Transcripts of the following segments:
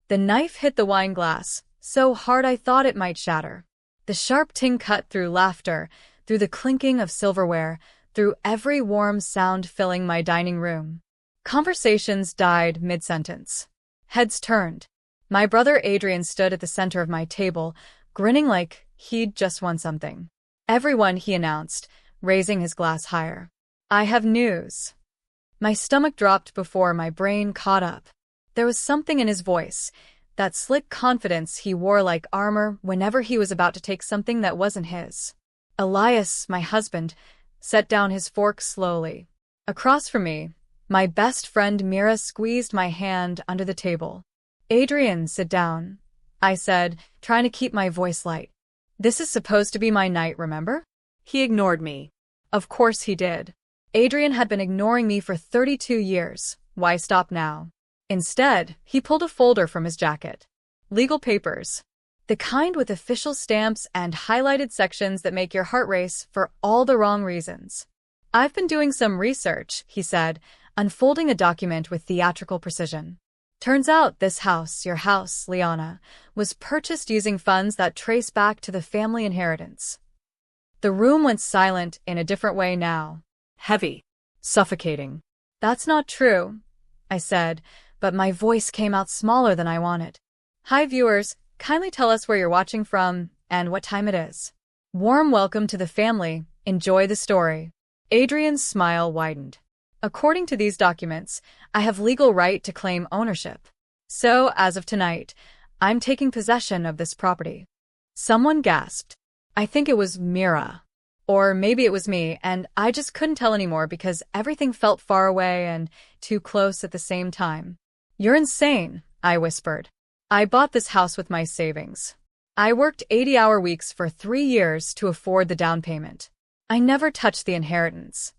The knife hit the wine glass, so hard I thought it might shatter. The sharp ting cut through laughter, through the clinking of silverware, through every warm sound filling my dining room. Conversations died mid-sentence. Heads turned. My brother Adrian stood at the center of my table, grinning like he'd just won something. "Everyone," he announced, raising his glass higher. "I have news." My stomach dropped before my brain caught up. There was something in his voice, that slick confidence he wore like armor whenever he was about to take something that wasn't his. Elias, my husband, set down his fork slowly. Across from me, my best friend Mira squeezed my hand under the table. "Adrian, sit down," I said, trying to keep my voice light. "This is supposed to be my night, remember?" He ignored me. Of course he did. Adrian had been ignoring me for 32 years. Why stop now? Instead, he pulled a folder from his jacket. Legal papers. The kind with official stamps and highlighted sections that make your heart race for all the wrong reasons. "I've been doing some research," he said, unfolding a document with theatrical precision. "Turns out this house, your house, Liana, was purchased using funds that trace back to the family inheritance." The room went silent in a different way now. Heavy. Suffocating. "That's not true," I said, but my voice came out smaller than I wanted. "Hi viewers, kindly tell us where you're watching from and what time it is. Warm welcome to the family, enjoy the story." Adrian's smile widened. "According to these documents, I have legal right to claim ownership. So, as of tonight, I'm taking possession of this property." Someone gasped. I think it was Mira. Or maybe it was me, and I just couldn't tell anymore because everything felt far away and too close at the same time. "You're insane," I whispered. "I bought this house with my savings. I worked 80-hour weeks for 3 years to afford the down payment. I never touched the inheritance."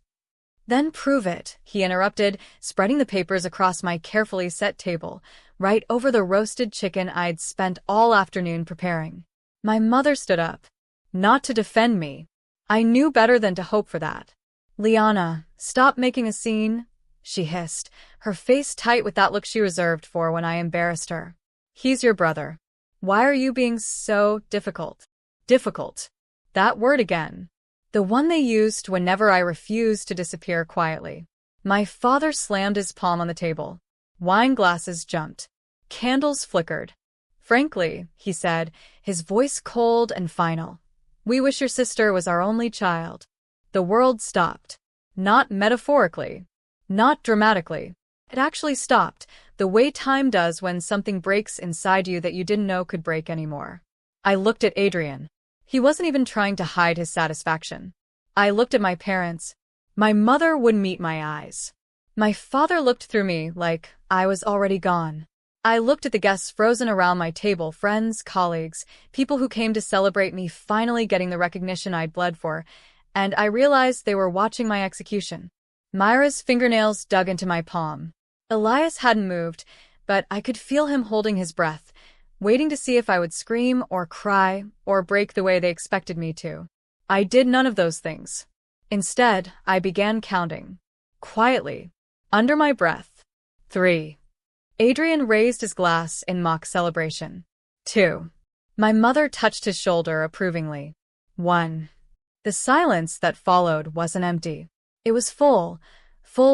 "Then prove it," he interrupted, spreading the papers across my carefully set table, right over the roasted chicken I'd spent all afternoon preparing. My mother stood up. Not to defend me. I knew better than to hope for that. "Liana, stop making a scene," she hissed, her face tight with that look she reserved for when I embarrassed her. "He's your brother. Why are you being so difficult?" Difficult. That word again. The one they used whenever I refused to disappear quietly. My father slammed his palm on the table. Wine glasses jumped. Candles flickered. "Frankly," he said, his voice cold and final, "we wish your sister was our only child." The world stopped. Not metaphorically. Not dramatically. It actually stopped, the way time does when something breaks inside you that you didn't know could break anymore. I looked at Adrian. He wasn't even trying to hide his satisfaction. I looked at my parents. My mother wouldn't meet my eyes. My father looked through me like I was already gone. I looked at the guests frozen around my table, friends, colleagues, people who came to celebrate me finally getting the recognition I'd bled for, and I realized they were watching my execution. Myra's fingernails dug into my palm. Elias hadn't moved, but I could feel him holding his breath, waiting to see if I would scream or cry or break the way they expected me to. I did none of those things. Instead, I began counting. Quietly. Under my breath. 3. Adrian raised his glass in mock celebration. 2. My mother touched his shoulder approvingly. 1. The silence that followed wasn't empty. It was full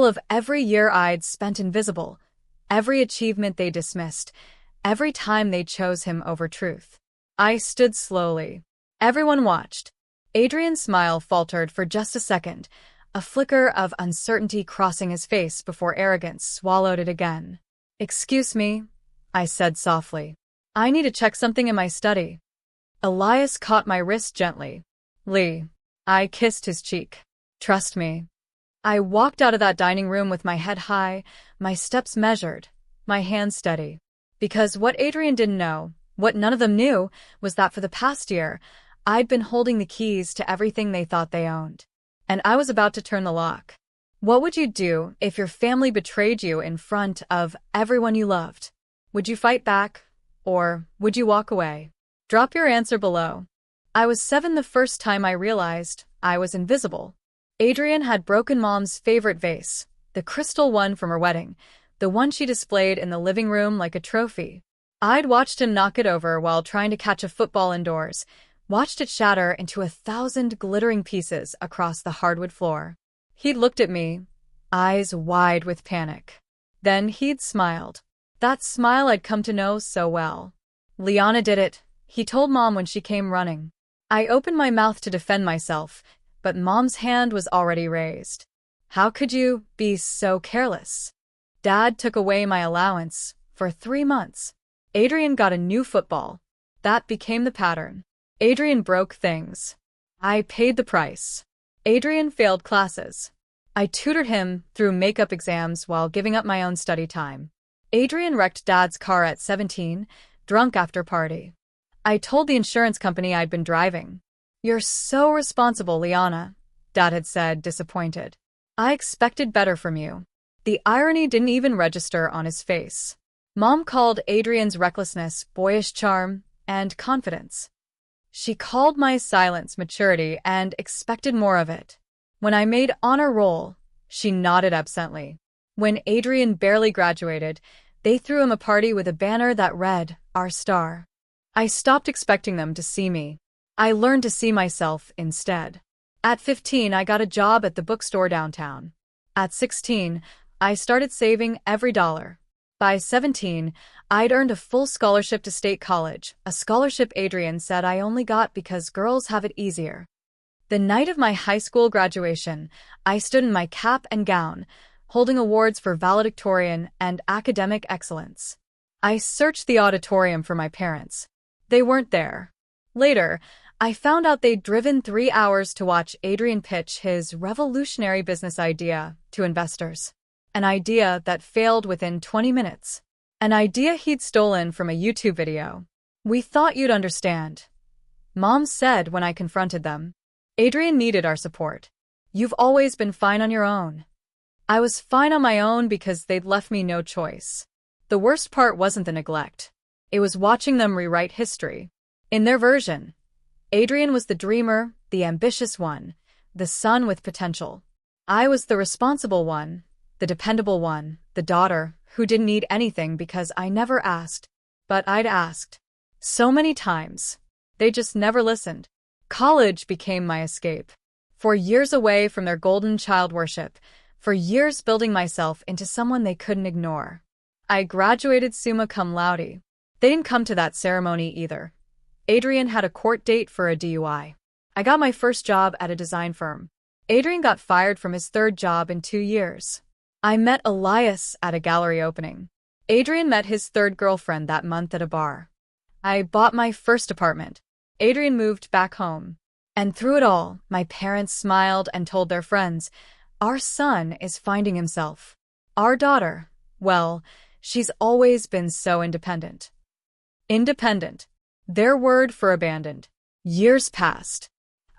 of every year I'd spent invisible, every achievement they dismissed, every time they chose him over truth. I stood slowly. Everyone watched. Adrian's smile faltered for just a second, a flicker of uncertainty crossing his face before arrogance swallowed it again. "Excuse me," I said softly. "I need to check something in my study." Elias caught my wrist gently. "Lee." I kissed his cheek. "Trust me." I walked out of that dining room with my head high, my steps measured, my hands steady. Because what Adrian didn't know, what none of them knew, was that for the past year, I'd been holding the keys to everything they thought they owned. And I was about to turn the lock. What would you do if your family betrayed you in front of everyone you loved? Would you fight back? Or would you walk away? Drop your answer below. I was 7 the first time I realized I was invisible. Adrian had broken Mom's favorite vase, the crystal one from her wedding, the one she displayed in the living room like a trophy. I'd watched him knock it over while trying to catch a football indoors, watched it shatter into 1,000 glittering pieces across the hardwood floor. He'd looked at me, eyes wide with panic. Then he'd smiled. That smile I'd come to know so well. "Liana did it," he told Mom when she came running. I opened my mouth to defend myself, but Mom's hand was already raised. "How could you be so careless?" "Dad took away my allowance for 3 months. Adrian got a new football. That became the pattern. Adrian broke things. I paid the price. Adrian failed classes. I tutored him through makeup exams while giving up my own study time. Adrian wrecked Dad's car at 17, drunk after party. I told the insurance company I'd been driving. "You're so responsible, Liana," Dad had said, disappointed. "I expected better from you." The irony didn't even register on his face. Mom called Adrian's recklessness boyish charm and confidence. She called my silence maturity and expected more of it. When I made honor roll, she nodded absently. When Adrian barely graduated, they threw him a party with a banner that read, "Our Star." I stopped expecting them to see me. I learned to see myself instead. At 15, I got a job at the bookstore downtown. At 16, I started saving every dollar. By 17, I'd earned a full scholarship to state college, a scholarship Adrian said I only got because girls have it easier. The night of my high school graduation, I stood in my cap and gown, holding awards for valedictorian and academic excellence. I searched the auditorium for my parents. They weren't there. Later, I found out they'd driven 3 hours to watch Adrian pitch his revolutionary business idea to investors. An idea that failed within 20 minutes. An idea he'd stolen from a YouTube video. "We thought you'd understand," Mom said when I confronted them. "Adrian needed our support. You've always been fine on your own." I was fine on my own because they'd left me no choice. The worst part wasn't the neglect. It was watching them rewrite history. In their version, Adrian was the dreamer, the ambitious one, the son with potential. I was the responsible one, the dependable one, the daughter who didn't need anything because I never asked. But I'd asked. So many times. They just never listened. College became my escape. For years away from their golden child worship, for years building myself into someone they couldn't ignore. I graduated summa cum laude. They didn't come to that ceremony either. Adrian had a court date for a DUI. I got my first job at a design firm. Adrian got fired from his 3rd job in 2 years. I met Elias at a gallery opening. Adrian met his 3rd girlfriend that month at a bar. I bought my first apartment. Adrian moved back home. And through it all, my parents smiled and told their friends, "Our son is finding himself. Our daughter, well, she's always been so independent." Independent. Their word for abandoned. Years passed.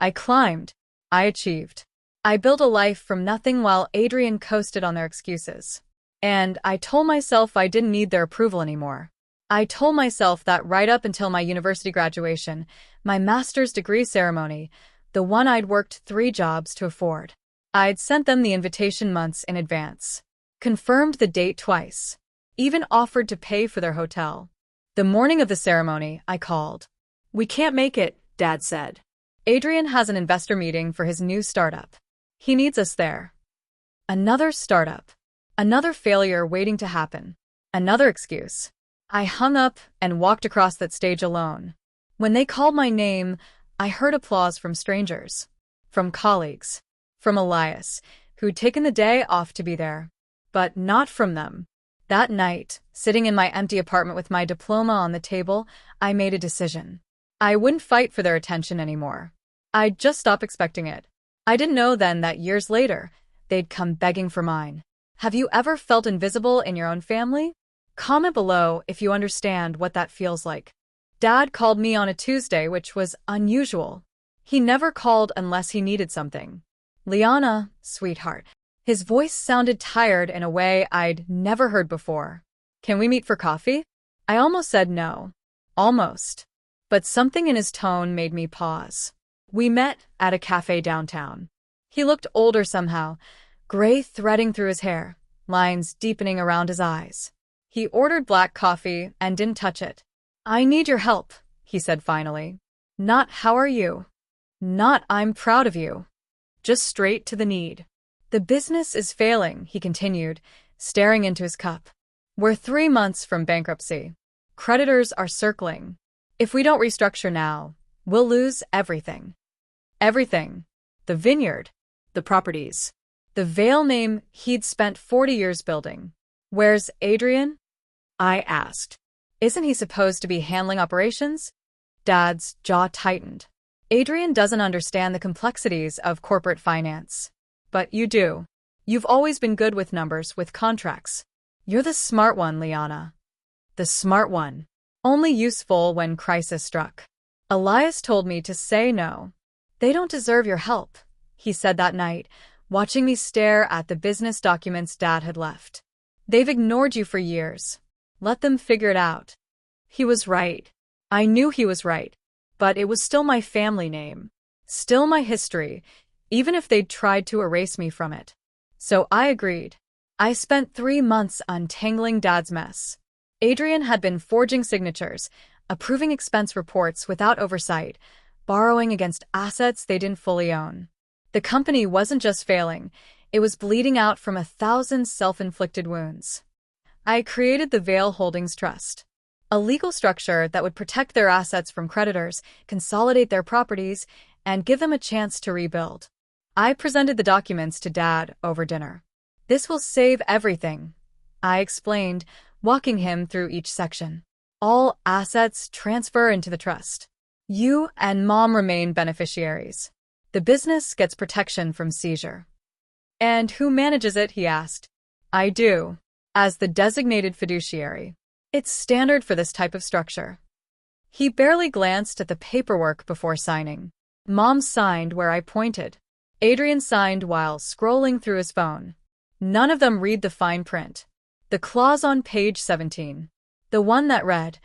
I climbed. I achieved. I built a life from nothing while Adrian coasted on their excuses. And I told myself I didn't need their approval anymore. I told myself that right up until my university graduation, my master's degree ceremony, the one I'd worked 3 jobs to afford. I'd sent them the invitation months in advance. Confirmed the date twice. Even offered to pay for their hotel. The morning of the ceremony, I called. "We can't make it," Dad said. "Adrian has an investor meeting for his new startup. He needs us there." Another startup. Another failure waiting to happen. Another excuse. I hung up and walked across that stage alone. When they called my name, I heard applause from strangers. From colleagues. From Elias, who'd taken the day off to be there. But not from them. That night, sitting in my empty apartment with my diploma on the table, I made a decision. I wouldn't fight for their attention anymore. I'd just stop expecting it. I didn't know then that years later, they'd come begging for mine. Have you ever felt invisible in your own family? Comment below if you understand what that feels like. Dad called me on a Tuesday, which was unusual. He never called unless he needed something. "Liana, sweetheart." His voice sounded tired in a way I'd never heard before. "Can we meet for coffee?" I almost said no. Almost. But something in his tone made me pause. We met at a cafe downtown. He looked older somehow, gray threading through his hair, lines deepening around his eyes. He ordered black coffee and didn't touch it. "I need your help," he said finally. "Not how are you? Not I'm proud of you. Just straight to the need." "The business is failing," he continued, staring into his cup. "We're 3 months from bankruptcy. Creditors are circling. If we don't restructure now, we'll lose everything." Everything. The vineyard. The properties. The Vale name he'd spent 40 years building. "Where's Adrian?" I asked. "Isn't he supposed to be handling operations?" Dad's jaw tightened. "Adrian doesn't understand the complexities of corporate finance. But you do. You've always been good with numbers, with contracts. You're the smart one, Liana. The smart one. Only useful when crisis struck." Elias told me to say no. "They don't deserve your help," he said that night, watching me stare at the business documents Dad had left. "They've ignored you for years. Let them figure it out." He was right. I knew he was right. But it was still my family name. Still my history, even if they'd tried to erase me from it. So I agreed. I spent 3 months untangling Dad's mess. Adrian had been forging signatures, approving expense reports without oversight, borrowing against assets they didn't fully own. The company wasn't just failing, it was bleeding out from 1,000 self-inflicted wounds. I created the Vale Holdings Trust, a legal structure that would protect their assets from creditors, consolidate their properties, and give them a chance to rebuild. I presented the documents to Dad over dinner. "This will save everything," I explained, walking him through each section. "All assets transfer into the trust. You and Mom remain beneficiaries. The business gets protection from seizure." "And who manages it?" he asked. "I do, as the designated fiduciary. It's standard for this type of structure." He barely glanced at the paperwork before signing. Mom signed where I pointed. Adrian signed while scrolling through his phone. None of them read the fine print. The clause on page 17. The one that read,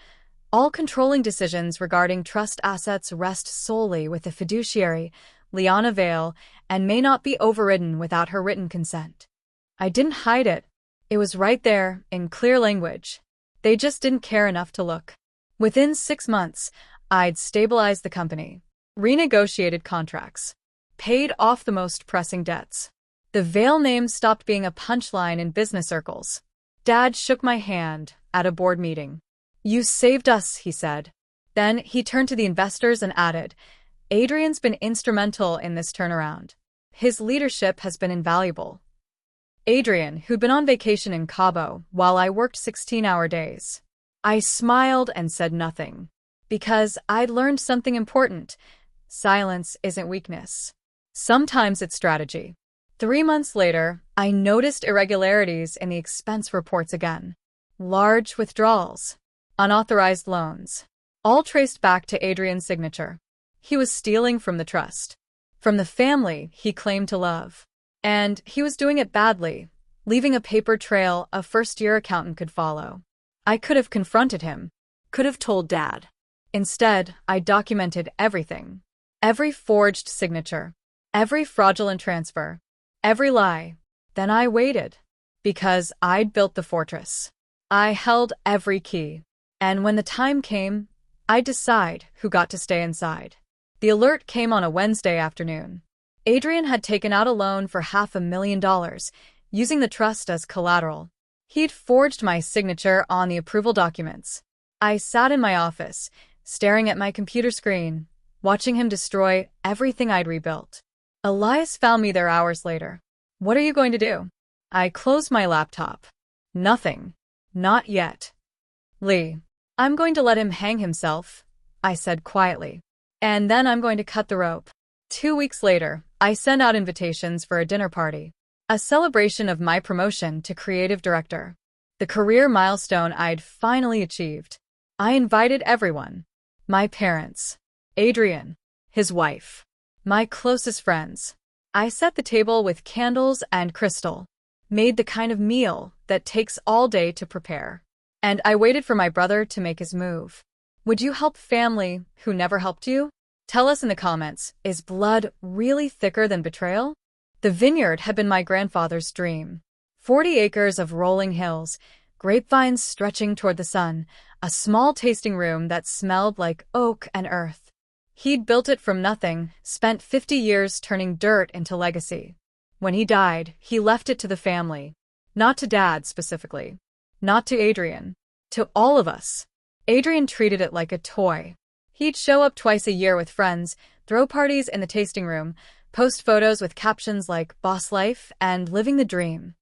"All controlling decisions regarding trust assets rest solely with the fiduciary, Liana Vale, and may not be overridden without her written consent." I didn't hide it. It was right there, in clear language. They just didn't care enough to look. Within 6 months, I'd stabilized the company, renegotiated contracts, paid off the most pressing debts. The Vale name stopped being a punchline in business circles. Dad shook my hand at a board meeting. "You saved us," he said. Then he turned to the investors and added, "Adrian's been instrumental in this turnaround. His leadership has been invaluable." Adrian, who'd been on vacation in Cabo while I worked 16-hour days. I smiled and said nothing. Because I'd learned something important. Silence isn't weakness. Sometimes it's strategy. 3 months later, I noticed irregularities in the expense reports again. Large withdrawals. Unauthorized loans. All traced back to Adrian's signature. He was stealing from the trust. From the family he claimed to love. And he was doing it badly, leaving a paper trail a first-year accountant could follow. I could have confronted him. Could have told Dad. Instead, I documented everything. Every forged signature. Every fraudulent transfer. Every lie. Then I waited. Because I'd built the fortress. I held every key. And when the time came, I'd decide who got to stay inside. The alert came on a Wednesday afternoon. Adrian had taken out a loan for $500,000, using the trust as collateral. He'd forged my signature on the approval documents. I sat in my office, staring at my computer screen, watching him destroy everything I'd rebuilt. Elias found me there hours later. "What are you going to do?" I closed my laptop. "Nothing. Not yet. Lee, I'm going to let him hang himself," I said quietly. "And then I'm going to cut the rope." 2 weeks later, I sent out invitations for a dinner party. A celebration of my promotion to creative director. The career milestone I'd finally achieved. I invited everyone. My parents. Adrian. His wife. My closest friends. I set the table with candles and crystal. Made the kind of meal that takes all day to prepare. And I waited for my brother to make his move. Would you help family who never helped you? Tell us in the comments, is blood really thicker than betrayal? The vineyard had been my grandfather's dream. 40 acres of rolling hills, grapevines stretching toward the sun, a small tasting room that smelled like oak and earth. He'd built it from nothing, spent 50 years turning dirt into legacy. When he died, he left it to the family. Not to Dad specifically. Not to Adrian. To all of us. Adrian treated it like a toy. He'd show up twice a year with friends, throw parties in the tasting room, post photos with captions like "Boss Life" and "Living the Dream."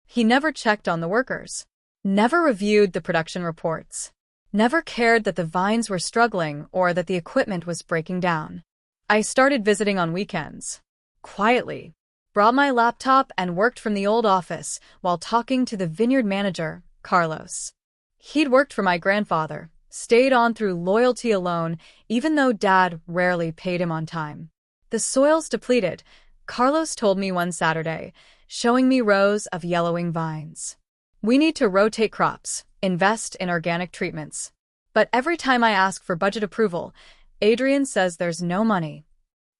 He never checked on the workers. Never reviewed the production reports. Never cared that the vines were struggling or that the equipment was breaking down. I started visiting on weekends. Quietly. Brought my laptop and worked from the old office while talking to the vineyard manager, Carlos. He'd worked for my grandfather, stayed on through loyalty alone, even though Dad rarely paid him on time. The soil's depleted, Carlos told me one Saturday, showing me rows of yellowing vines. We need to rotate crops, invest in organic treatments. But every time I ask for budget approval, Adrian says there's no money.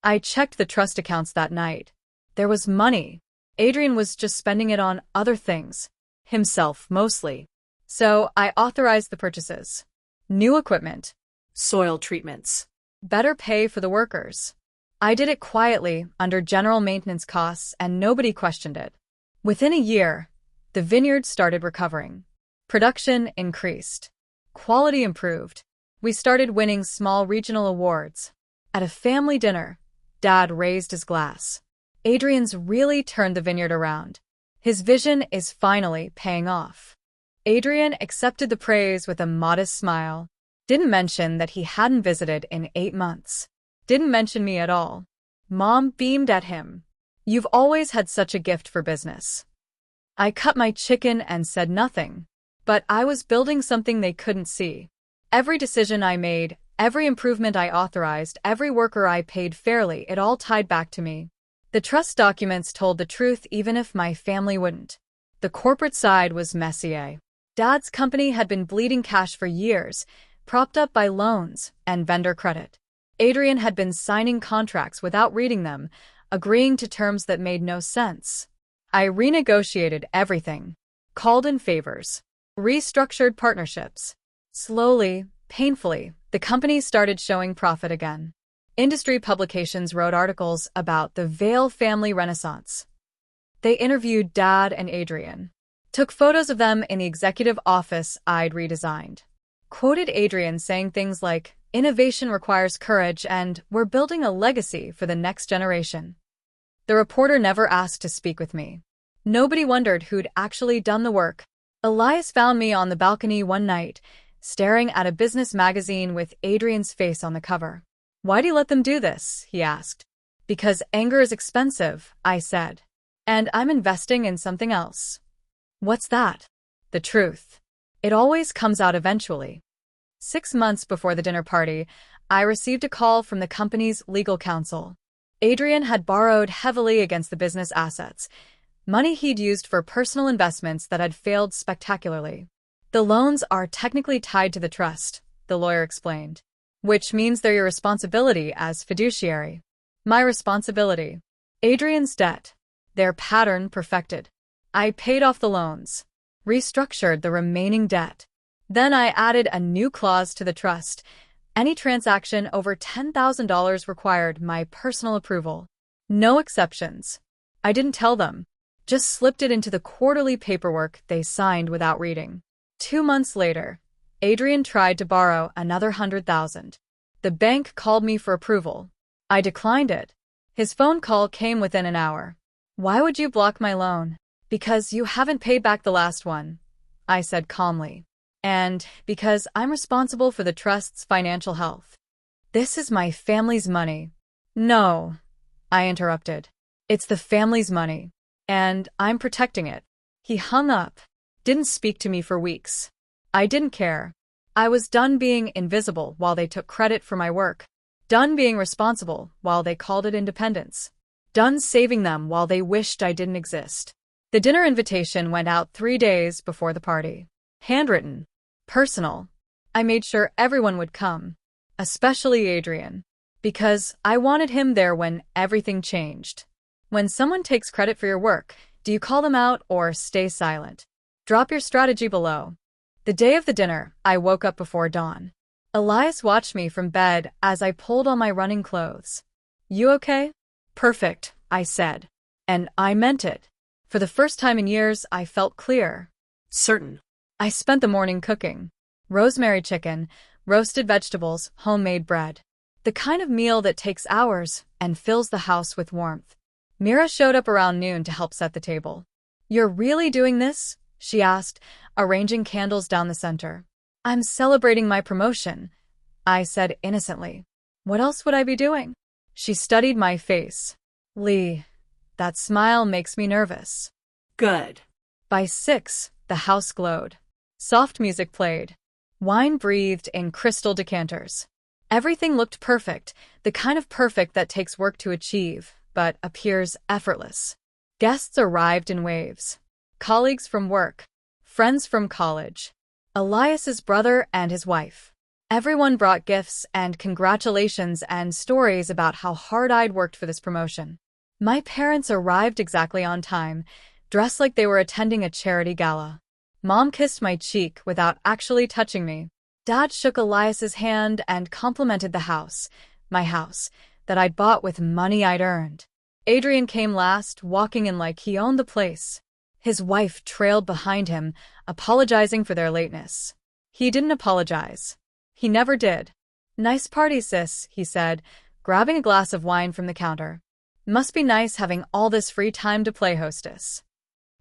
I checked the trust accounts that night. There was money. Adrian was just spending it on other things. Himself, mostly. So I authorized the purchases. New equipment. Soil treatments. Better pay for the workers. I did it quietly, under general maintenance costs, and nobody questioned it. Within a year, the vineyard started recovering. Production increased. Quality improved. We started winning small regional awards. At a family dinner, Dad raised his glass. Adrian's really turned the vineyard around. His vision is finally paying off. Adrian accepted the praise with a modest smile. Didn't mention that he hadn't visited in 8 months. Didn't mention me at all. Mom beamed at him. You've always had such a gift for business. I cut my chicken and said nothing. But I was building something they couldn't see. Every decision I made, every improvement I authorized, every worker I paid fairly, it all tied back to me. The trust documents told the truth even if my family wouldn't. The corporate side was messy. Dad's company had been bleeding cash for years, propped up by loans and vendor credit. Adrian had been signing contracts without reading them, agreeing to terms that made no sense. I renegotiated everything, called in favors, restructured partnerships. Slowly, painfully, the company started showing profit again. Industry publications wrote articles about the Vale family renaissance. They interviewed Dad and Adrian. Took photos of them in the executive office I'd redesigned. Quoted Adrian saying things like, "Innovation requires courage and we're building a legacy for the next generation." The reporter never asked to speak with me. Nobody wondered who'd actually done the work. Elias found me on the balcony one night, staring at a business magazine with Adrian's face on the cover. "Why do you let them do this?" he asked. "Because anger is expensive," I said. "And I'm investing in something else." "What's that?" "The truth. It always comes out eventually." 6 months before the dinner party, I received a call from the company's legal counsel. Adrian had borrowed heavily against the business assets, money he'd used for personal investments that had failed spectacularly. "The loans are technically tied to the trust," the lawyer explained. "Which means they're your responsibility as fiduciary." My responsibility. Adrian's debt. Their pattern perfected. I paid off the loans. Restructured the remaining debt. Then I added a new clause to the trust. Any transaction over $10,000 required my personal approval. No exceptions. I didn't tell them. Just slipped it into the quarterly paperwork they signed without reading. 2 months later, Adrian tried to borrow another $100,000. The bank called me for approval. I declined it. His phone call came within an hour. "Why would you block my loan?" "Because you haven't paid back the last one," I said calmly. "And because I'm responsible for the trust's financial health. This is my family's money." "No," I interrupted. "It's the family's money. And I'm protecting it." He hung up. Didn't speak to me for weeks. I didn't care. I was done being invisible while they took credit for my work. Done being responsible while they called it independence. Done saving them while they wished I didn't exist. The dinner invitation went out 3 days before the party. Handwritten. Personal. I made sure everyone would come. Especially Adrian. Because I wanted him there when everything changed. When someone takes credit for your work, do you call them out or stay silent? Drop your strategy below. The day of the dinner, I woke up before dawn. Elias watched me from bed as I pulled on my running clothes. You okay? Perfect, I said. And I meant it. For the first time in years, I felt clear. Certain. I spent the morning cooking. Rosemary chicken, roasted vegetables, homemade bread. The kind of meal that takes hours and fills the house with warmth. Mira showed up around noon to help set the table. You're really doing this? She asked, arranging candles down the center. I'm celebrating my promotion, I said innocently. What else would I be doing? She studied my face. Lee, that smile makes me nervous. Good. By 6, the house glowed. Soft music played. Wine breathed in crystal decanters. Everything looked perfect, the kind of perfect that takes work to achieve, but appears effortless. Guests arrived in waves. Colleagues from work, friends from college, Elias's brother and his wife. Everyone brought gifts and congratulations and stories about how hard I'd worked for this promotion. My parents arrived exactly on time, dressed like they were attending a charity gala. Mom kissed my cheek without actually touching me. Dad shook Elias's hand and complimented the house, my house, that I'd bought with money I'd earned. Adrian came last, walking in like he owned the place. His wife trailed behind him, apologizing for their lateness. He didn't apologize. He never did. Nice party, sis, he said, grabbing a glass of wine from the counter. Must be nice having all this free time to play hostess.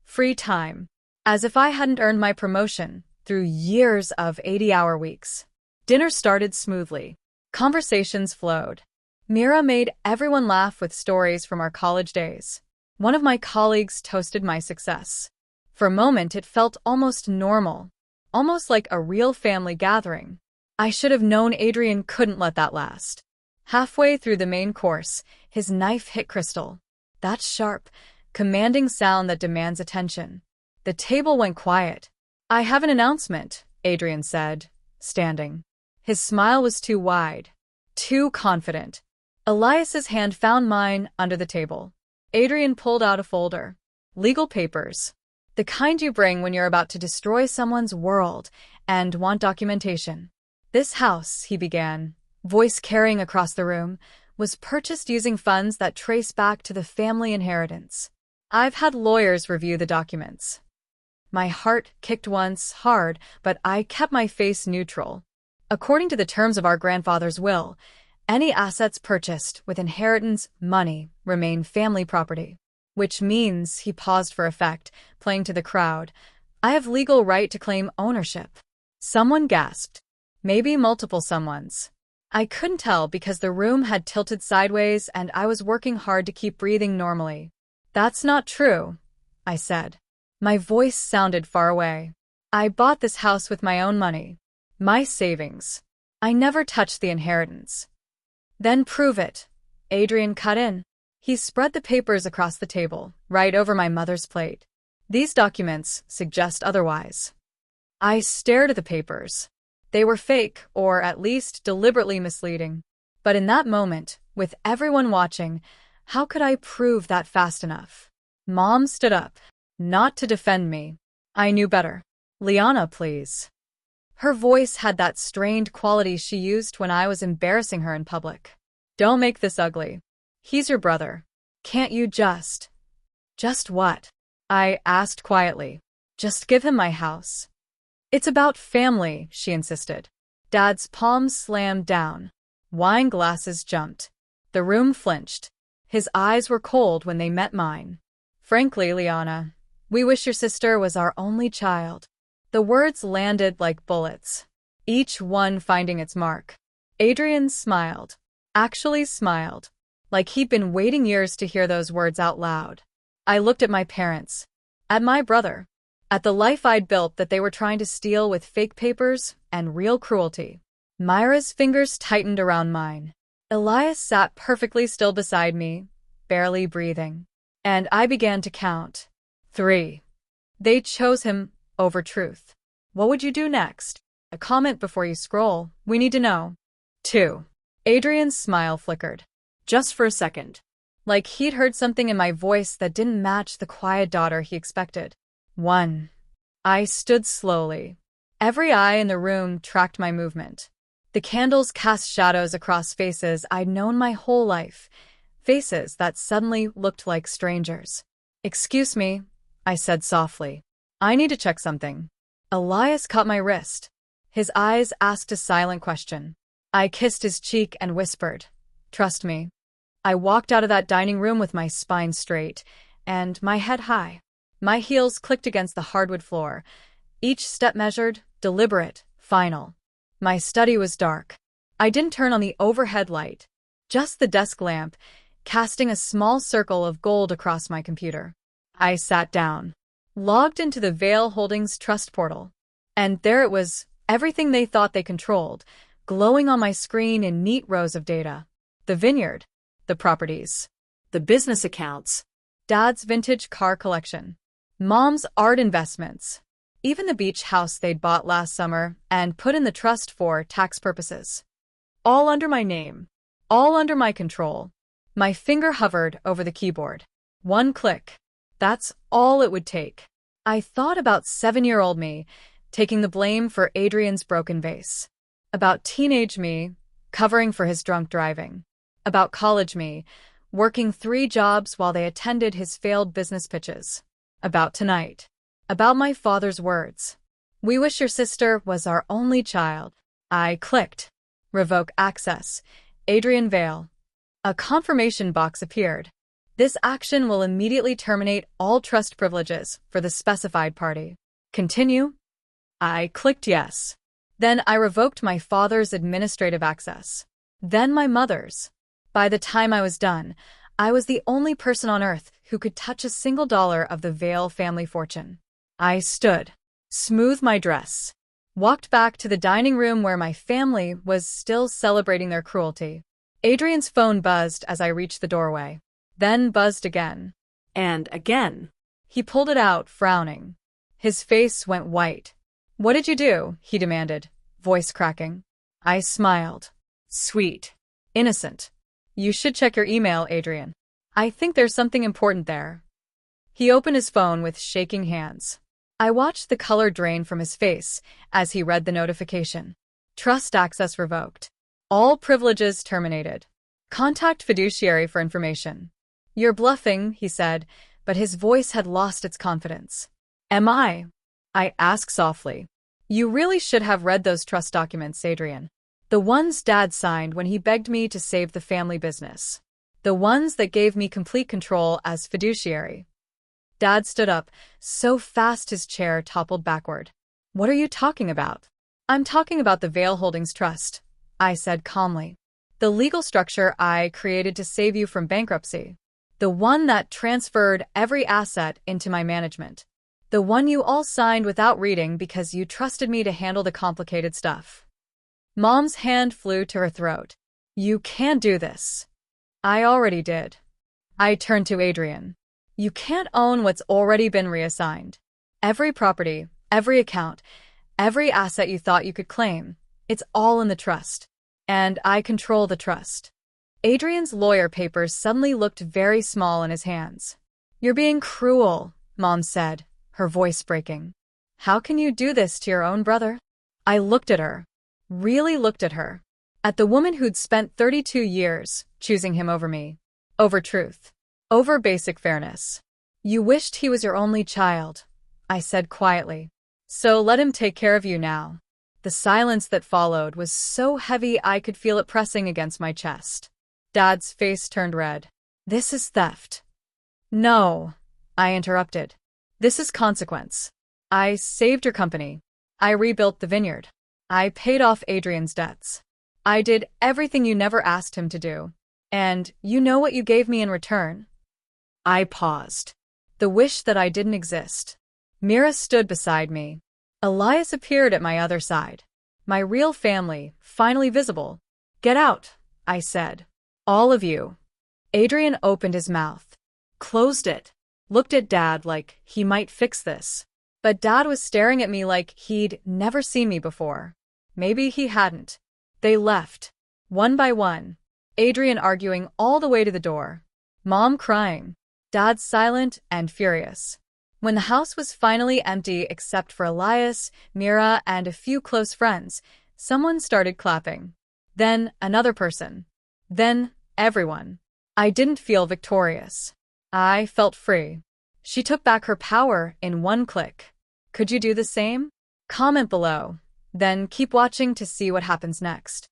Free time. As if I hadn't earned my promotion through years of 80-hour weeks. Dinner started smoothly. Conversations flowed. Mira made everyone laugh with stories from our college days. One of my colleagues toasted my success. For a moment, it felt almost normal, almost like a real family gathering. I should have known Adrian couldn't let that last. Halfway through the main course, his knife hit crystal. That sharp, commanding sound that demands attention. The table went quiet. I have an announcement, Adrian said, standing. His smile was too wide, too confident. Elias's hand found mine under the table. Adrian pulled out a folder. Legal papers. The kind you bring when you're about to destroy someone's world and want documentation. This house, he began, voice carrying across the room, was purchased using funds that trace back to the family inheritance. I've had lawyers review the documents. My heart kicked once, hard, but I kept my face neutral. According to the terms of our grandfather's will, any assets purchased with inheritance money remain family property. Which means, he paused for effect, playing to the crowd, I have legal right to claim ownership. Someone gasped. Maybe multiple someones. I couldn't tell because the room had tilted sideways and I was working hard to keep breathing normally. That's not true, I said. My voice sounded far away. I bought this house with my own money. My savings. I never touched the inheritance. Then prove it. Adrian cut in. He spread the papers across the table, right over my mother's plate. These documents suggest otherwise. I stared at the papers. They were fake, or at least deliberately misleading. But in that moment, with everyone watching, how could I prove that fast enough? Mom stood up. Not to defend me. I knew better. Liana, please. Her voice had that strained quality she used when I was embarrassing her in public. Don't make this ugly. He's your brother. Can't you just... Just what? I asked quietly. Just give him my house. It's about family, she insisted. Dad's palms slammed down. Wine glasses jumped. The room flinched. His eyes were cold when they met mine. Frankly, Liana, we wish your sister was our only child. The words landed like bullets, each one finding its mark. Adrian smiled. Actually smiled. Like he'd been waiting years to hear those words out loud. I looked at my parents. At my brother. At the life I'd built that they were trying to steal with fake papers and real cruelty. Myra's fingers tightened around mine. Elias sat perfectly still beside me, barely breathing. And I began to count. 3. They chose him over truth. What would you do next? A comment before you scroll. We need to know. 2. Adrian's smile flickered. Just for a second. Like he'd heard something in my voice that didn't match the quiet daughter he expected. 1. I stood slowly. Every eye in the room tracked my movement. The candles cast shadows across faces I'd known my whole life, faces that suddenly looked like strangers. "Excuse me," I said softly. "I need to check something." Elias caught my wrist. His eyes asked a silent question. I kissed his cheek and whispered, "Trust me." I walked out of that dining room with my spine straight and my head high. My heels clicked against the hardwood floor, each step measured, deliberate, final. My study was dark. I didn't turn on the overhead light, just the desk lamp, casting a small circle of gold across my computer. I sat down, logged into the Vail Holdings Trust portal. And there it was, everything they thought they controlled, glowing on my screen in neat rows of data. The vineyard, the properties, the business accounts, Dad's vintage car collection, Mom's art investments, even the beach house they'd bought last summer and put in the trust for tax purposes. All under my name, all under my control. My finger hovered over the keyboard. One click. That's all it would take. I thought about 7-year-old me, taking the blame for Adrian's broken vase. About teenage me, covering for his drunk driving. About college me, working 3 jobs while they attended his failed business pitches. About tonight. About my father's words. "We wish your sister was our only child." I clicked. Revoke access. Adrian Vail. A confirmation box appeared. "This action will immediately terminate all trust privileges for the specified party." Continue? I clicked yes. Then I revoked my father's administrative access. Then my mother's. By the time I was done, I was the only person on earth who could touch a single dollar of the Vail family fortune. I stood, smoothed my dress, walked back to the dining room where my family was still celebrating their cruelty. Adrian's phone buzzed as I reached the doorway, then buzzed again. And again. He pulled it out, frowning. His face went white. "What did you do?" he demanded, voice cracking. I smiled. Sweet. Innocent. "You should check your email, Adrian. I think there's something important there." He opened his phone with shaking hands. I watched the color drain from his face as he read the notification. Trust access revoked. All privileges terminated. Contact fiduciary for information. "You're bluffing," he said, but his voice had lost its confidence. "Am I?" I asked softly. "You really should have read those trust documents, Adrian. The ones Dad signed when he begged me to save the family business. The ones that gave me complete control as fiduciary." Dad stood up, so fast his chair toppled backward. "What are you talking about?" "I'm talking about the Vail Holdings Trust," I said calmly. "The legal structure I created to save you from bankruptcy. The one that transferred every asset into my management. The one you all signed without reading because you trusted me to handle the complicated stuff." Mom's hand flew to her throat. "You can't do this." "I already did." I turned to Adrian. "You can't own what's already been reassigned. Every property, every account, every asset you thought you could claim, it's all in the trust. And I control the trust." Adrian's lawyer papers suddenly looked very small in his hands. "You're being cruel," Mom said, her voice breaking. "How can you do this to your own brother?" I looked at her. Really looked at her. At the woman who'd spent 32 years choosing him over me. Over truth. Over basic fairness. "You wished he was your only child," I said quietly. "So let him take care of you now." The silence that followed was so heavy I could feel it pressing against my chest. Dad's face turned red. "This is theft." "No," I interrupted. "This is consequence. I saved your company. I rebuilt the vineyard. I paid off Adrian's debts. I did everything you never asked him to do. And you know what you gave me in return?" I paused. The wish that I didn't exist. Mira stood beside me. Elias appeared at my other side. My real family, finally visible. "Get out," I said. "All of you." Adrian opened his mouth. Closed it. Looked at Dad like he might fix this. But Dad was staring at me like he'd never seen me before. Maybe he hadn't. They left. One by one. Adrian arguing all the way to the door. Mom crying. Dad silent and furious. When the house was finally empty except for Elias, Mira, and a few close friends, someone started clapping. Then another person. Then everyone. I didn't feel victorious. I felt free. She took back her power in one click. Could you do the same? Comment below. Then keep watching to see what happens next.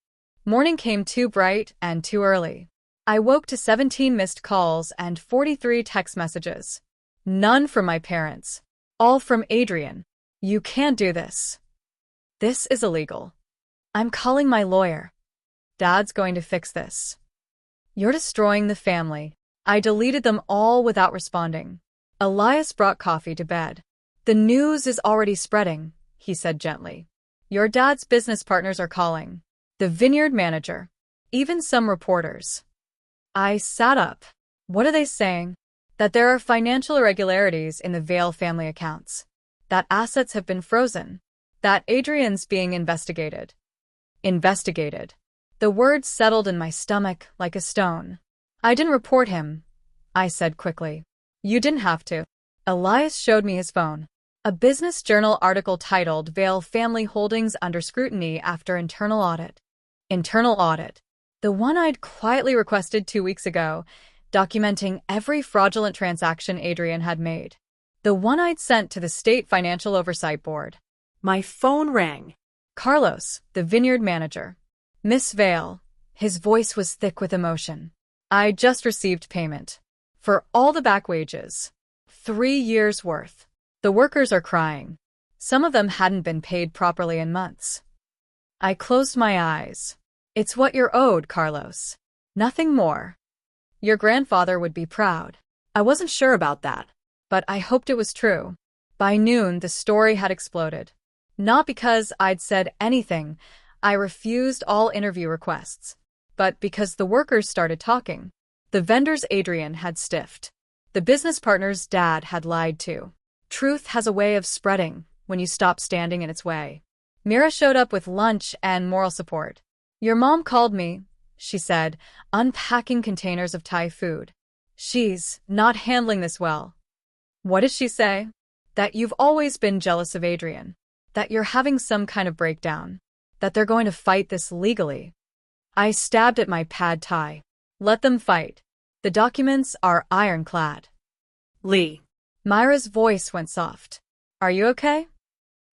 Morning came too bright and too early. I woke to 17 missed calls and 43 text messages. None from my parents. All from Adrian. You can't do this. This is illegal. I'm calling my lawyer. Dad's going to fix this. You're destroying the family. I deleted them all without responding. Elias brought coffee to bed. The news is already spreading, he said gently. Your dad's business partners are calling. The vineyard manager. Even some reporters. I sat up. What are they saying? That there are financial irregularities in the Vale family accounts. That assets have been frozen. That Adrian's being investigated. Investigated. The words settled in my stomach like a stone. I didn't report him, I said quickly. You didn't have to. Elias showed me his phone. A business journal article titled Vale Family Holdings Under Scrutiny After Internal Audit. Internal audit. The one I'd quietly requested 2 weeks ago, documenting every fraudulent transaction Adrian had made. The one I'd sent to the State Financial Oversight Board. My phone rang. Carlos, the vineyard manager. Miss Vale. His voice was thick with emotion. I just received payment. For all the back wages. 3 years' worth. The workers are crying. Some of them hadn't been paid properly in months. I closed my eyes. It's what you're owed, Carlos. Nothing more. Your grandfather would be proud. I wasn't sure about that, but I hoped it was true. By noon, the story had exploded. Not because I'd said anything. I refused all interview requests. But because the workers started talking. The vendors Adrian had stiffed. The business partner's dad had lied too. Truth has a way of spreading when you stop standing in its way. Mira showed up with lunch and moral support. Your mom called me, she said, unpacking containers of Thai food. She's not handling this well. What did she say? That you've always been jealous of Adrian. That you're having some kind of breakdown. That they're going to fight this legally. I stabbed at my pad thai. Let them fight. The documents are ironclad. Lee. Myra's voice went soft. Are you okay?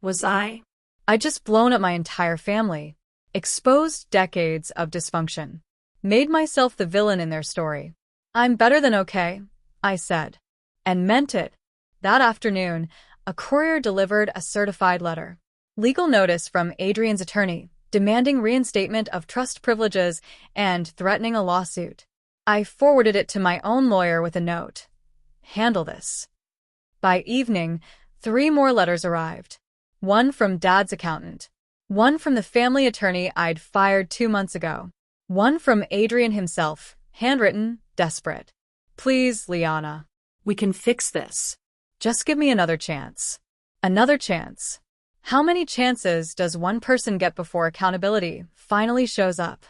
Was I? I'd just blown up my entire family. Exposed decades of dysfunction. Made myself the villain in their story. I'm better than okay, I said. And meant it. That afternoon, a courier delivered a certified letter. Legal notice from Adrian's attorney, demanding reinstatement of trust privileges and threatening a lawsuit. I forwarded it to my own lawyer with a note. Handle this. By evening, 3 more letters arrived. One from Dad's accountant. One from the family attorney I'd fired 2 months ago. One from Adrian himself, handwritten, desperate. Please, Liana. We can fix this. Just give me another chance. Another chance. How many chances does one person get before accountability finally shows up?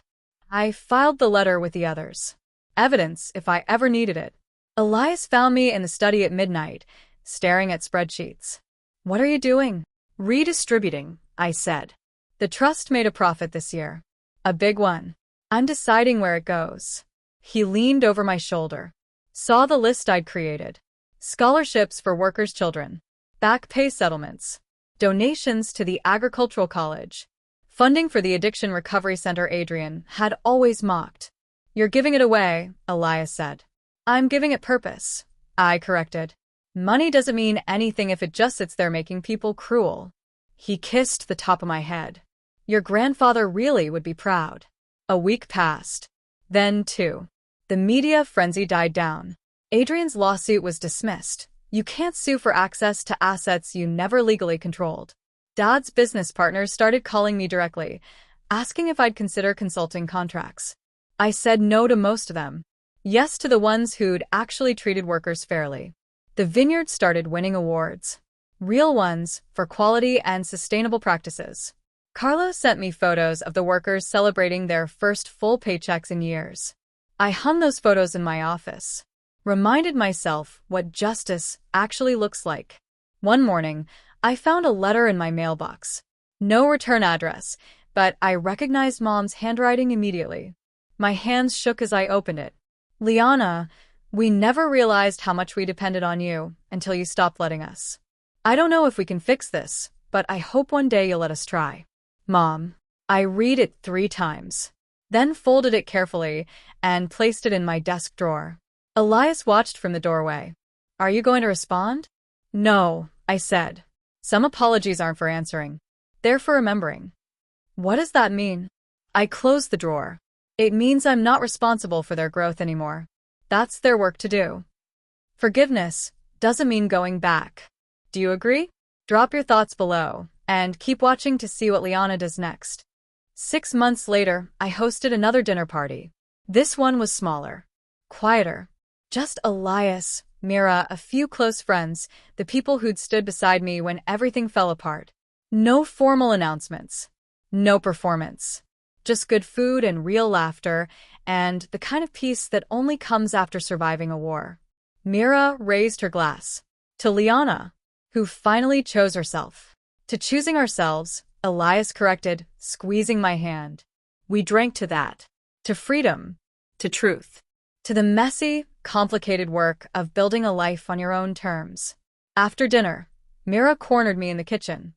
I filed the letter with the others. Evidence if I ever needed it. Elias found me in the study at midnight, staring at spreadsheets. What are you doing? Redistributing, I said. The trust made a profit this year. A big one. I'm deciding where it goes. He leaned over my shoulder. Saw the list I'd created. Scholarships for workers' children. Back pay settlements. Donations to the agricultural college. Funding for the addiction recovery center Adrian had always mocked. You're giving it away, Elias said. I'm giving it purpose, I corrected. Money doesn't mean anything if it just sits there making people cruel. He kissed the top of my head. Your grandfather really would be proud. A week passed. Then, too. The media frenzy died down. Adrian's lawsuit was dismissed. You can't sue for access to assets you never legally controlled. Dad's business partners started calling me directly, asking if I'd consider consulting contracts. I said no to most of them. Yes to the ones who'd actually treated workers fairly. The vineyard started winning awards. Real ones for quality and sustainable practices. Carlos sent me photos of the workers celebrating their first full paychecks in years. I hung those photos in my office. Reminded myself what justice actually looks like. One morning, I found a letter in my mailbox. No return address, but I recognized Mom's handwriting immediately. My hands shook as I opened it. Liana, we never realized how much we depended on you until you stopped letting us. I don't know if we can fix this, but I hope one day you'll let us try. Mom. I read it 3 times, then folded it carefully and placed it in my desk drawer. Elias watched from the doorway. Are you going to respond? No, I said. Some apologies aren't for answering. They're for remembering. What does that mean? I closed the drawer. It means I'm not responsible for their growth anymore. That's their work to do. Forgiveness doesn't mean going back. Do you agree? Drop your thoughts below, and keep watching to see what Liana does next. 6 months later, I hosted another dinner party. This one was smaller, quieter. Just Elias, Mira, a few close friends, the people who'd stood beside me when everything fell apart. No formal announcements. No performance. Just good food and real laughter, and the kind of peace that only comes after surviving a war. Mira raised her glass. To Liana, who finally chose herself. To choosing ourselves, Elias corrected, squeezing my hand. We drank to that. To freedom. To truth. To the messy, complicated work of building a life on your own terms. After dinner, Mira cornered me in the kitchen.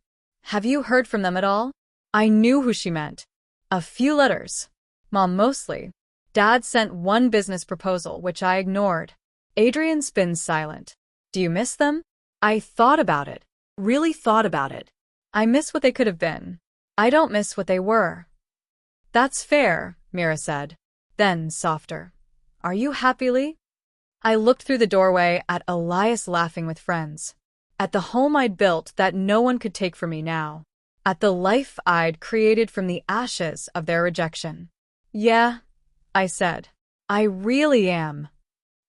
Have you heard from them at all? I knew who she meant. A few letters. Mom mostly. Dad sent one business proposal, which I ignored. Adrian spins silent. Do you miss them? I thought about it. Really thought about it. I miss what they could have been. I don't miss what they were. That's fair, Mira said. Then, softer. Are you happy, Lee? I looked through the doorway at Elias laughing with friends. At the home I'd built that no one could take from me now. At the life I'd created from the ashes of their rejection. Yeah, I said. I really am.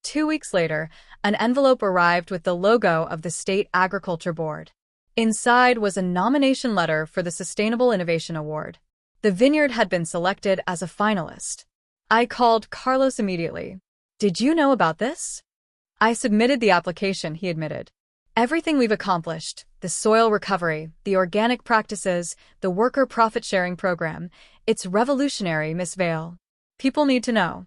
2 weeks later, an envelope arrived with the logo of the State Agriculture Board. Inside was a nomination letter for the Sustainable Innovation Award. The vineyard had been selected as a finalist. I called Carlos immediately. Did you know about this? I submitted the application, he admitted. Everything we've accomplished, the soil recovery, the organic practices, the worker profit-sharing program, it's revolutionary, Miss Vale. People need to know.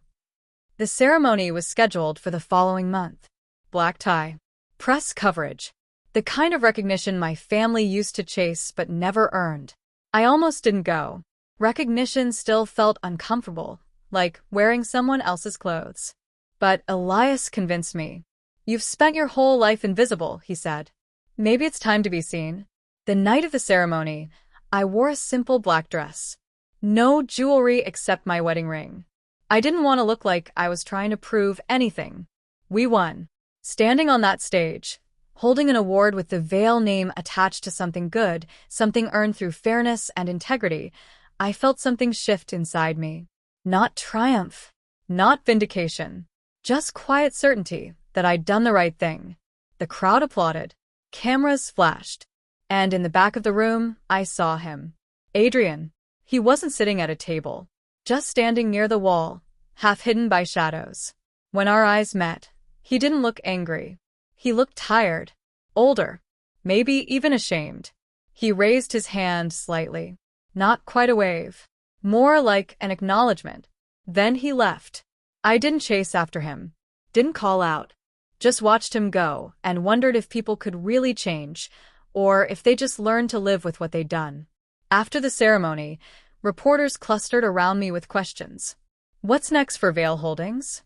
The ceremony was scheduled for the following month. Black tie. Press coverage. The kind of recognition my family used to chase but never earned. I almost didn't go. Recognition still felt uncomfortable, like wearing someone else's clothes. But Elias convinced me. You've spent your whole life invisible, he said. Maybe it's time to be seen. The night of the ceremony, I wore a simple black dress. No jewelry except my wedding ring. I didn't want to look like I was trying to prove anything. We won. Standing on that stage, holding an award with the Vale name attached to something good, something earned through fairness and integrity, I felt something shift inside me. Not triumph. Not vindication. Just quiet certainty that I'd done the right thing. The crowd applauded. Cameras flashed. And in the back of the room, I saw him. Adrian. He wasn't sitting at a table, just standing near the wall, half hidden by shadows. When our eyes met, he didn't look angry. He looked tired, older, maybe even ashamed. He raised his hand slightly. Not quite a wave. More like an acknowledgement. Then he left. I didn't chase after him. Didn't call out. Just watched him go and wondered if people could really change, or if they just learned to live with what they'd done. After the ceremony, reporters clustered around me with questions. What's next for Vale Holdings?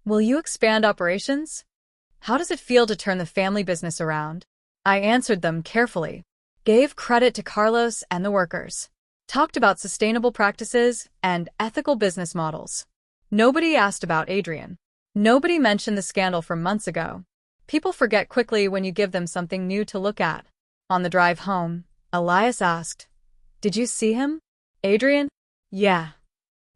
Will you expand operations? How does it feel to turn the family business around? I answered them carefully. Gave credit to Carlos and the workers. Talked about sustainable practices and ethical business models. Nobody asked about Adrian. Nobody mentioned the scandal from months ago. People forget quickly when you give them something new to look at. On the drive home, Elias asked, Did you see him? Adrian? Yeah.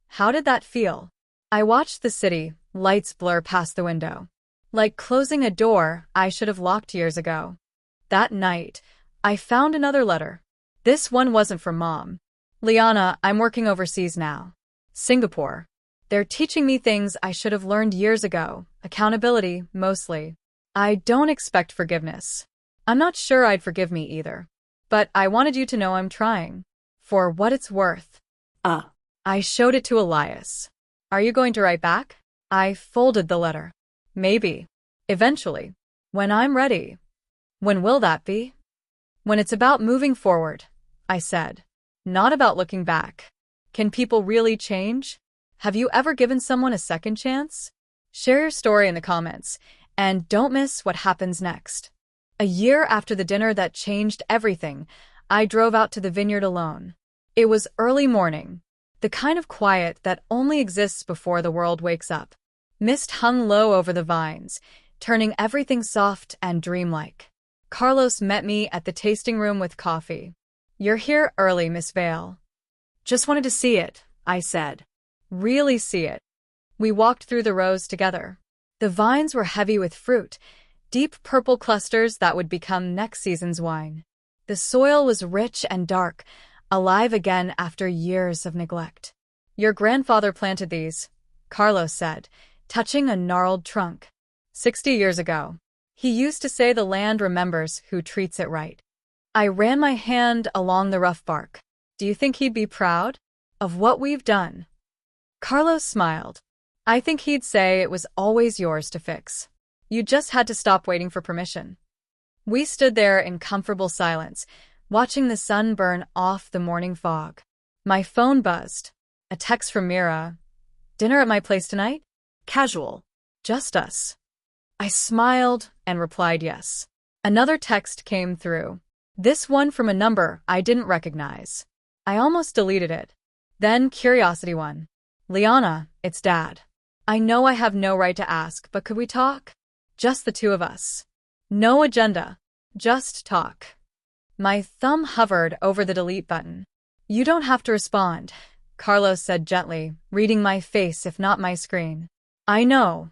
How did that feel? I watched the city, lights blur past the window. Like closing a door I should have locked years ago. That night, I found another letter. This one wasn't from Mom. Liana, I'm working overseas now. Singapore. They're teaching me things I should have learned years ago. Accountability, mostly. I don't expect forgiveness. I'm not sure I'd forgive me either. But I wanted you to know I'm trying. For what it's worth. Ah, I showed it to Elias. Are you going to write back? I folded the letter. Maybe. Eventually. When I'm ready. When will that be? When it's about moving forward, I said. Not about looking back. Can people really change? Have you ever given someone a second chance? Share your story in the comments, and don't miss what happens next. A year after the dinner that changed everything, I drove out to the vineyard alone. It was early morning, the kind of quiet that only exists before the world wakes up. Mist hung low over the vines, turning everything soft and dreamlike. Carlos met me at the tasting room with coffee. You're here early, Miss Vale. Just wanted to see it, I said. Really see it. We walked through the rows together. The vines were heavy with fruit, deep purple clusters that would become next season's wine. The soil was rich and dark, alive again after years of neglect. Your grandfather planted these, Carlos said, touching a gnarled trunk. 60 years ago. He used to say the land remembers who treats it right. I ran my hand along the rough bark. Do you think he'd be proud of what we've done? Carlos smiled. I think he'd say it was always yours to fix. You just had to stop waiting for permission. We stood there in comfortable silence, watching the sun burn off the morning fog. My phone buzzed. A text from Mira. Dinner at my place tonight? Casual. Just us. I smiled and replied yes. Another text came through. This one from a number I didn't recognize. I almost deleted it. Then curiosity one. Liana, it's Dad. I know I have no right to ask, but could we talk? Just the two of us. No agenda. Just talk. My thumb hovered over the delete button. You don't have to respond, Carlos said gently, reading my face if not my screen. I know.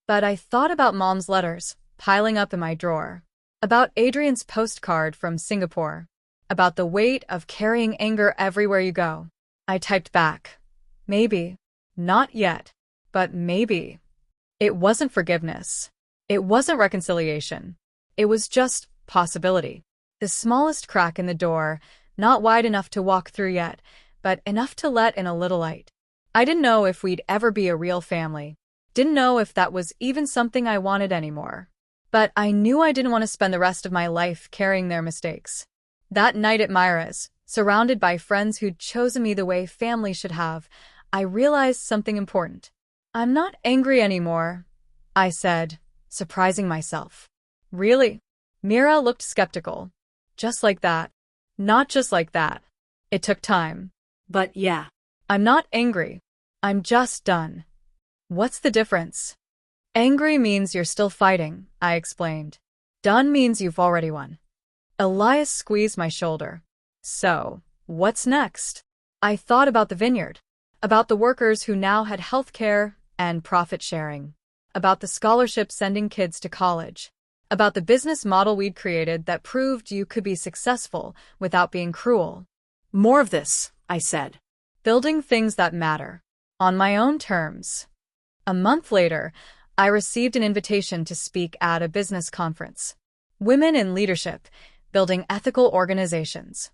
But I thought about Mom's letters, piling up in my drawer. About Adrian's postcard from Singapore. About the weight of carrying anger everywhere you go. I typed back. Maybe. Not yet. But maybe. It wasn't forgiveness. It wasn't reconciliation. It was just possibility. The smallest crack in the door, not wide enough to walk through yet, but enough to let in a little light. I didn't know if we'd ever be a real family. Didn't know if that was even something I wanted anymore. But I knew I didn't want to spend the rest of my life carrying their mistakes. That night at Myra's, surrounded by friends who'd chosen me the way family should have, I realized something important. I'm not angry anymore, I said, surprising myself. Really? Mira looked skeptical. Just like that. Not just like that. It took time. but yeah. I'm not angry. I'm just done. What's the difference? Angry means you're still fighting, I explained. Done means you've already won. Elias squeezed my shoulder. So, what's next? I thought about the vineyard, about the workers who now had health care and profit sharing, about the scholarship sending kids to college, about the business model we'd created that proved you could be successful without being cruel. More of this, I said. Building things that matter. On my own terms. A month later, I received an invitation to speak at a business conference. Women in Leadership, Building Ethical Organizations.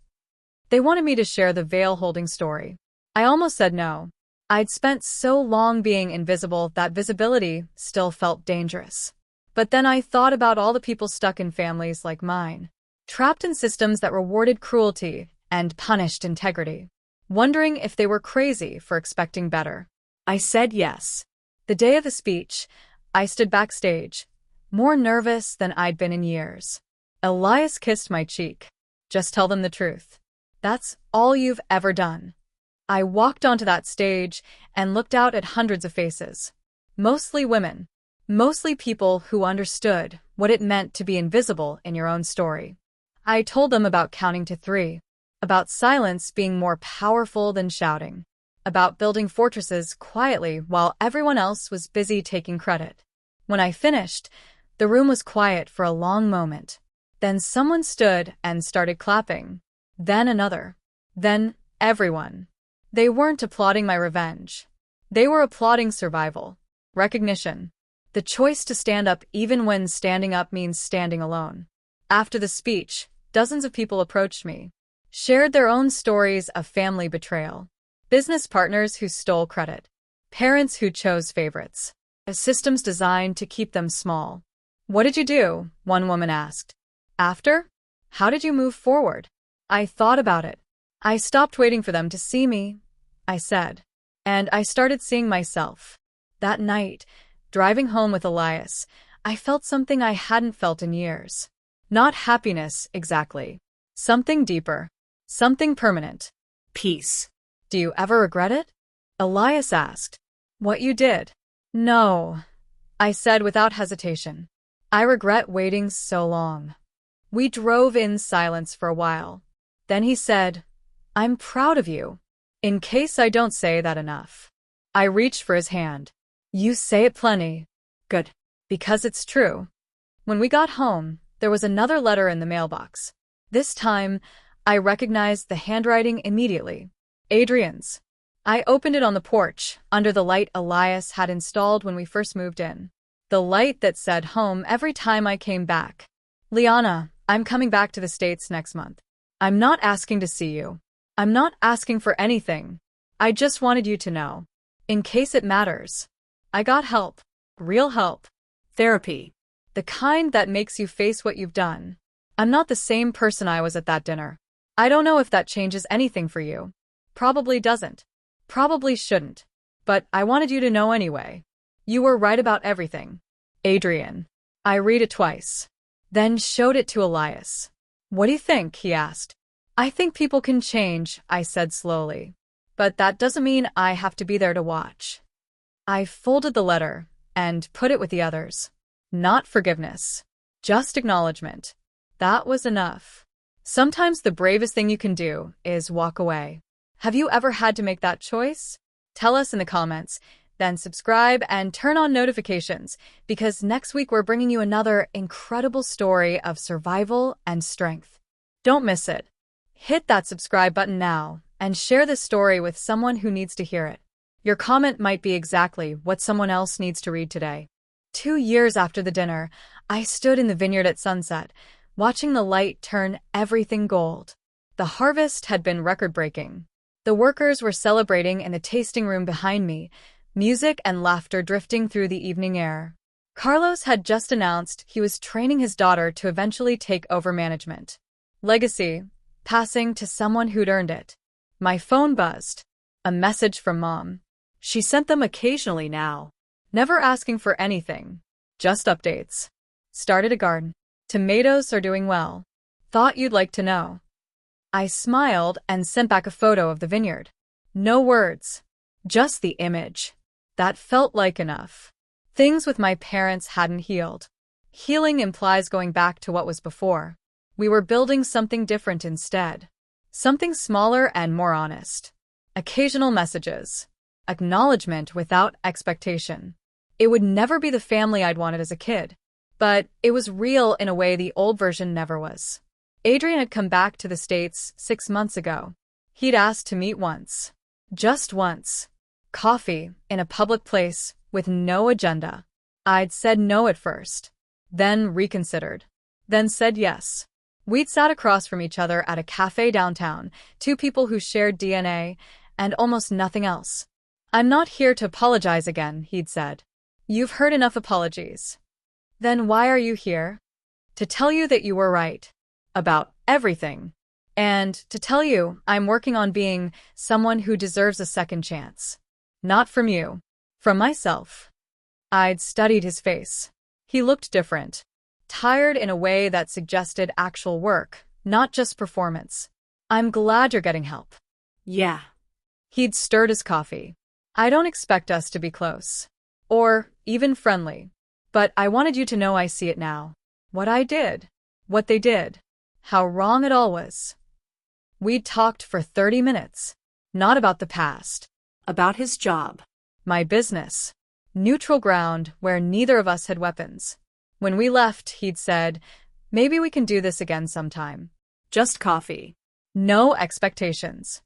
They wanted me to share the veil holding story. I almost said no. I'd spent so long being invisible that visibility still felt dangerous. But then I thought about all the people stuck in families like mine, trapped in systems that rewarded cruelty and punished integrity, wondering if they were crazy for expecting better. I said yes. The day of the speech, I stood backstage, more nervous than I'd been in years. Elias kissed my cheek. Just tell them the truth. That's all you've ever done. I walked onto that stage and looked out at hundreds of faces. Mostly women. Mostly people who understood what it meant to be invisible in your own story. I told them about counting to 3. About silence being more powerful than shouting. About building fortresses quietly while everyone else was busy taking credit. When I finished, the room was quiet for a long moment. Then someone stood and started clapping. Then another. Then everyone. They weren't applauding my revenge. They were applauding survival. Recognition. The choice to stand up even when standing up means standing alone. After the speech, dozens of people approached me, shared their own stories of family betrayal, business partners who stole credit, parents who chose favorites, systems designed to keep them small. "What did you do?" one woman asked. "After? How did you move forward?" "I thought about it. I stopped waiting for them to see me," I said. "And I started seeing myself." That night, driving home with Elias, I felt something I hadn't felt in years. Not happiness, exactly. Something deeper. Something permanent. Peace. "Do you ever regret it?" Elias asked. "What you did?" "No," I said without hesitation. "I regret waiting so long." We drove in silence for a while. Then he said, "I'm proud of you." In case I don't say that enough. I reached for his hand. "You say it plenty." "Good. Because it's true." When we got home, there was another letter in the mailbox. This time, I recognized the handwriting immediately. Adrian's. I opened it on the porch, under the light Elias had installed when we first moved in. The light that said home every time I came back. "Liana, I'm coming back to the States next month. I'm not asking to see you. I'm not asking for anything. I just wanted you to know. In case it matters. I got help. Real help. Therapy. The kind that makes you face what you've done. I'm not the same person I was at that dinner. I don't know if that changes anything for you. Probably doesn't. Probably shouldn't. But I wanted you to know anyway. You were right about everything. Adrian." I read it twice. Then showed it to Elias. "What do you think?" he asked. "I think people can change," I said slowly. "But that doesn't mean I have to be there to watch." I folded the letter and put it with the others. Not forgiveness. Just acknowledgement. That was enough. Sometimes the bravest thing you can do is walk away. Have you ever had to make that choice? Tell us in the comments, then subscribe and turn on notifications, because next week we're bringing you another incredible story of survival and strength. Don't miss it. Hit that subscribe button now and share this story with someone who needs to hear it. Your comment might be exactly what someone else needs to read today. 2 years after the dinner, I stood in the vineyard at sunset, watching the light turn everything gold. The harvest had been record-breaking. The workers were celebrating in the tasting room behind me, music and laughter drifting through the evening air. Carlos had just announced he was training his daughter to eventually take over management. Legacy, passing to someone who'd earned it. My phone buzzed. A message from Mom. She sent them occasionally now. Never asking for anything. Just updates. Started a garden. Tomatoes are doing well. Thought you'd like to know. I smiled and sent back a photo of the vineyard. No words. Just the image. That felt like enough. Things with my parents hadn't healed. Healing implies going back to what was before. We were building something different instead. Something smaller and more honest. Occasional messages. Acknowledgement without expectation. It would never be the family I'd wanted as a kid. But it was real in a way the old version never was. Adrian had come back to the States 6 months ago. He'd asked to meet once. Just once. Coffee, in a public place, with no agenda. I'd said no at first. Then reconsidered. Then said yes. We'd sat across from each other at a cafe downtown, 2 people who shared DNA, and almost nothing else. "I'm not here to apologize again," he'd said. "You've heard enough apologies." "Then why are you here?" "To tell you that you were right. About everything. And to tell you I'm working on being someone who deserves a second chance. Not from you. From myself." I'd studied his face. He looked different. Tired in a way that suggested actual work, not just performance. "I'm glad you're getting help." Yeah. He'd stirred his coffee. "I don't expect us to be close. Or even friendly. But I wanted you to know I see it now. What I did. What they did. How wrong it all was." We'd talked for 30 minutes. Not about the past. About his job. My business. Neutral ground where neither of us had weapons. When we left, he'd said, "Maybe we can do this again sometime. Just coffee. No expectations."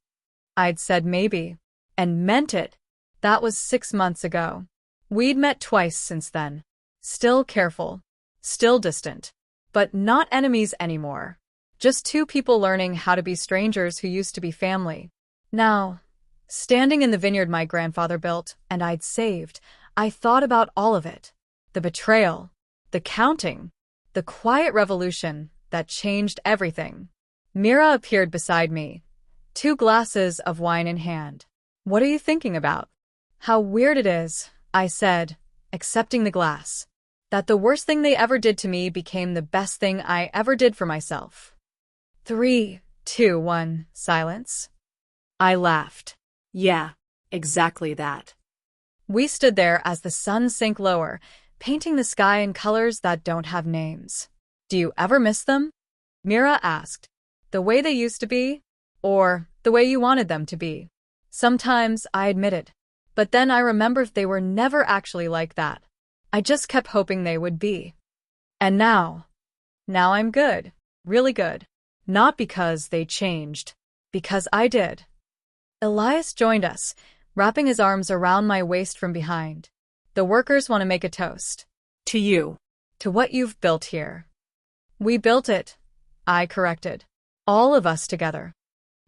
I'd said maybe. And meant it. That was 6 months ago. We'd met twice since then. Still careful. Still distant. but not enemies anymore. Just two people learning how to be strangers who used to be family. Now, standing in the vineyard my grandfather built and I'd saved, I thought about all of it. The betrayal, the counting, the quiet revolution that changed everything. Mira appeared beside me, two glasses of wine in hand. "What are you thinking about?" "How weird it is," I said, accepting the glass. "That the worst thing they ever did to me became the best thing I ever did for myself." 3, 2, 1, silence. I laughed. Yeah, exactly that. We stood there as the sun sank lower, painting the sky in colors that don't have names. "Do you ever miss them?" Mira asked. "The way they used to be? Or the way you wanted them to be?" "Sometimes," I admitted. "But then I remembered they were never actually like that. I just kept hoping they would be. And now I'm good. Really good. Not because they changed. Because I did." Elias joined us, wrapping his arms around my waist from behind. "The workers want to make a toast." To you. "To what you've built here." "We built it," I corrected. "All of us together."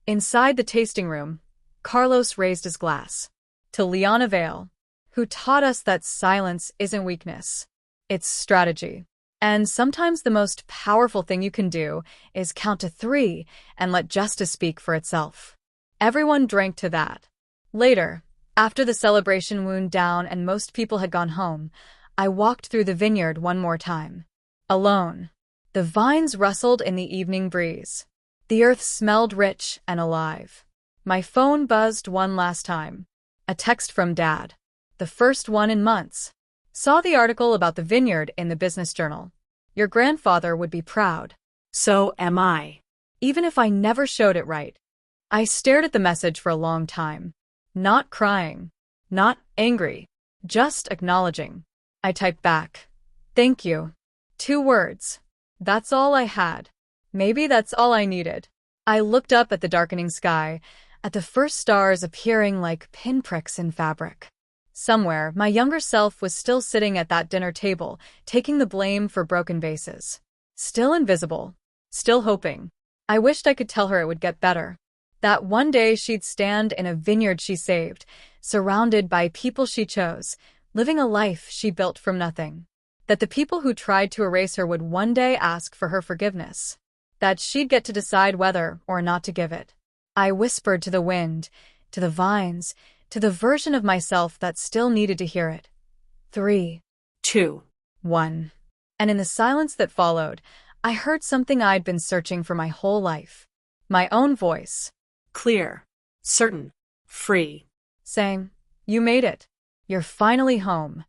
Inside the tasting room, Carlos raised his glass. "To Liana Vale, who taught us that silence isn't weakness. It's strategy. And sometimes the most powerful thing you can do is count to 3 and let justice speak for itself." Everyone drank to that. Later, after the celebration wound down and most people had gone home, I walked through the vineyard one more time. Alone. The vines rustled in the evening breeze. The earth smelled rich and alive. My phone buzzed one last time. A text from Dad. The first one in months. "Saw the article about the vineyard in the business journal. Your grandfather would be proud." So am I. Even if I never showed it right. I stared at the message for a long time. Not crying. Not angry. Just acknowledging. I typed back. "Thank you." 2 words. That's all I had. Maybe that's all I needed. I looked up at the darkening sky, at the first stars appearing like pinpricks in fabric. Somewhere, my younger self was still sitting at that dinner table, taking the blame for broken vases. Still invisible. Still hoping. I wished I could tell her it would get better. That one day she'd stand in a vineyard she saved, surrounded by people she chose, living a life she built from nothing. That the people who tried to erase her would one day ask for her forgiveness. That she'd get to decide whether or not to give it. I whispered to the wind, to the vines, to the version of myself that still needed to hear it. 3, 2, 1. And in the silence that followed, I heard something I'd been searching for my whole life. My own voice. Clear. Certain. Free. Saying, "You made it. You're finally home."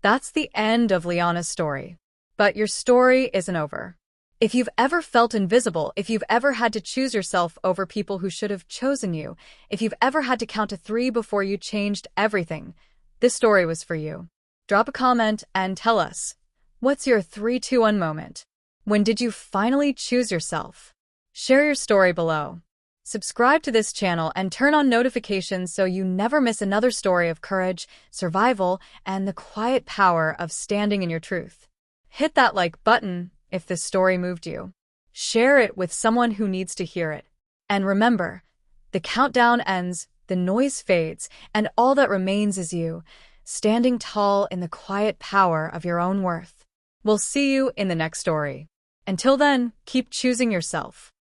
That's the end of Liana's story. But your story isn't over. If you've ever felt invisible, if you've ever had to choose yourself over people who should have chosen you, if you've ever had to count to 3 before you changed everything, this story was for you. Drop a comment and tell us, what's your 3, 2, 1 moment? When did you finally choose yourself? Share your story below. Subscribe to this channel and turn on notifications so you never miss another story of courage, survival, and the quiet power of standing in your truth. Hit that like button if this story moved you. Share it with someone who needs to hear it. And remember, the countdown ends, the noise fades, and all that remains is you, standing tall in the quiet power of your own worth. We'll see you in the next story. Until then, keep choosing yourself.